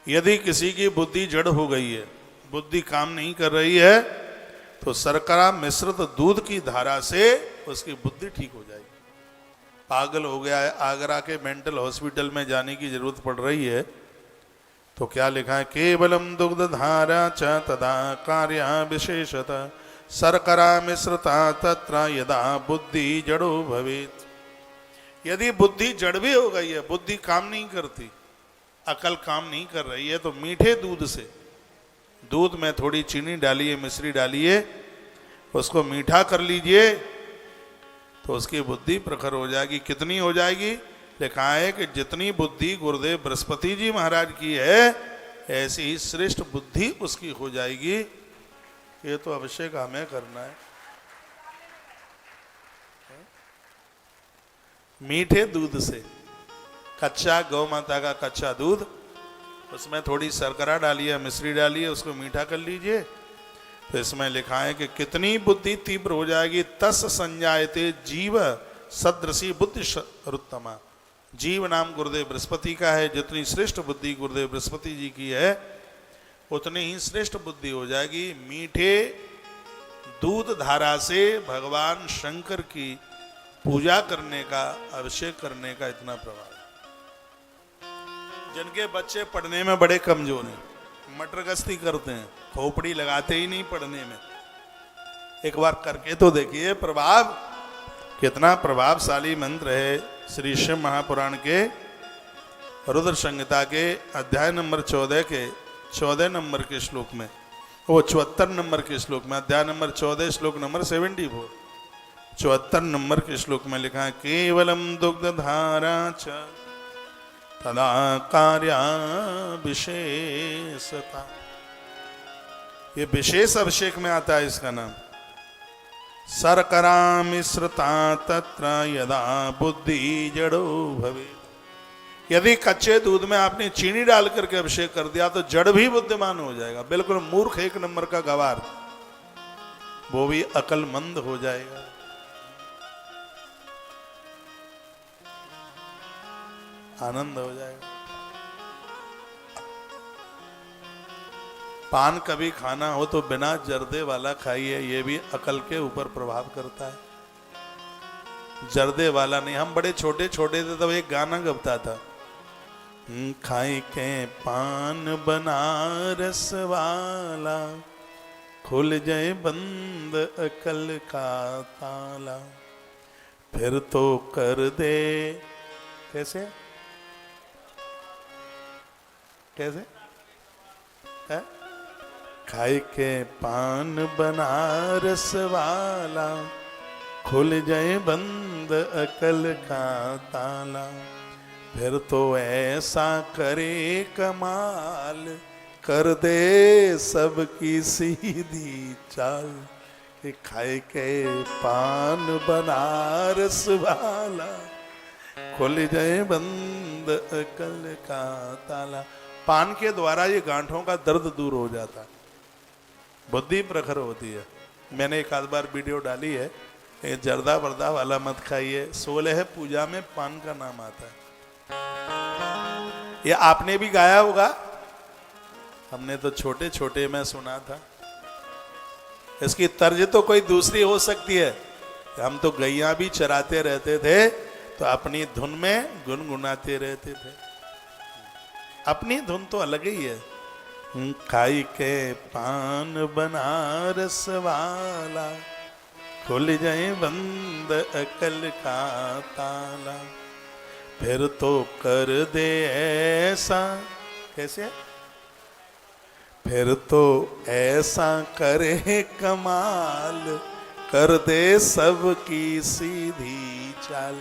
यदि किसी की बुद्धि जड़ हो गई है, बुद्धि काम नहीं कर रही है, तो शर्करा मिश्रित दूध की धारा से उसकी बुद्धि ठीक हो जाएगी। पागल हो गया है, आगरा के मेंटल हॉस्पिटल में जाने की जरूरत पड़ रही है, तो क्या लिखा है, केवलम दुग्ध धारा च तदा कार्य विशेषतः शर्करा मिश्रिता तत्र यदा बुद्धि जड़ो भवेत्। यदि बुद्धि जड़ भी हो गई है, बुद्धि काम नहीं करती, अकल काम नहीं कर रही है, तो मीठे दूध से, दूध में थोड़ी चीनी डालिए, मिश्री डालिए, उसको मीठा कर लीजिए, तो उसकी बुद्धि प्रखर हो जाएगी। कितनी हो जाएगी? लिखा है कि जितनी बुद्धि गुरुदेव बृहस्पति जी महाराज की है, ऐसी ही श्रेष्ठ बुद्धि उसकी हो जाएगी। ये तो अवश्य हमें करना है। मीठे दूध से, कच्चा गौ माता का कच्चा दूध, उसमें थोड़ी शर्करा डालिए, मिश्री डालिए, उसको मीठा कर लीजिए, तो इसमें लिखा है कि कितनी बुद्धि तीव्र हो जाएगी। तस् संजायते जीव सदृशी बुद्धि रुत्तमा। जीव नाम गुरुदेव बृहस्पति का है, जितनी श्रेष्ठ बुद्धि गुरुदेव बृहस्पति जी की है, उतनी ही श्रेष्ठ बुद्धि हो जाएगी। मीठे दूध धारा से भगवान शंकर की पूजा करने का, अभिषेक करने का इतना प्रभाव। जिनके बच्चे पढ़ने में बड़े कमजोर हैं, मटर गश्ती करते हैं, खोपड़ी लगाते ही नहीं पढ़ने में, एक बार करके तो देखिए प्रभाव, कितना प्रभावशाली मंत्र है। श्री शिव महापुराण के रुद्र संहिता के अध्याय नंबर 14 के 14 नंबर के श्लोक में, वो 74 नंबर के श्लोक में, अध्याय नंबर 14 श्लोक नंबर 74, 74 नंबर के श्लोक में लिखा है, केवलम दुग्ध धारा च तदा कार्या विशेषता। ये विशेष अभिषेक में आता है इसका नाम। शर्करा मिश्रिता तत्र यदा बुद्धि जड़ो भवे। यदि कच्चे दूध में आपने चीनी डाल करके अभिषेक कर दिया तो जड़ भी बुद्धिमान हो जाएगा। बिल्कुल मूर्ख एक नंबर का गवार, वो भी अकलमंद हो जाएगा। आनंद हो जाएगा। पान कभी खाना हो तो बिना जर्दे वाला खाइए, ये भी अकल के ऊपर प्रभाव करता है। जर्दे वाला नहीं। हम बड़े छोटे छोटे थे तब एक गाना गबता था, खाई के पान बनारस वाला, खुल जाए बंद अकल का ताला, फिर तो कर दे। कैसे कैसे है? खाई के पान बनारस वाला, खुल जाए बंद अकल का ताला, फिर तो ऐसा करे कमाल, कर दे सबकी सीधी चाल, कि खाई के पान बनारस वाला, खुल जाए बंद अकल का ताला। पान के द्वारा ये गांठों का दर्द दूर हो जाता है, बुद्धि प्रखर होती है। मैंने एक आध बार वीडियो डाली है, ये जर्दा वर्दा वाला मत खाइए। 16 पूजा में पान का नाम आता है, ये आपने भी गाया होगा, हमने तो छोटे छोटे में सुना था। इसकी तर्ज तो कोई दूसरी हो सकती है। हम तो गैया भी चराते रहते थे तो अपनी धुन में गुनगुनाते रहते थे। अपनी धुन तो अलग ही है। खाई के पान बनारस वाला, खुल जाए बंद अकल का ताला, फिर तो कर दे ऐसा। कैसे? फिर तो ऐसा करे कमाल, कर दे सबकी सीधी चाल।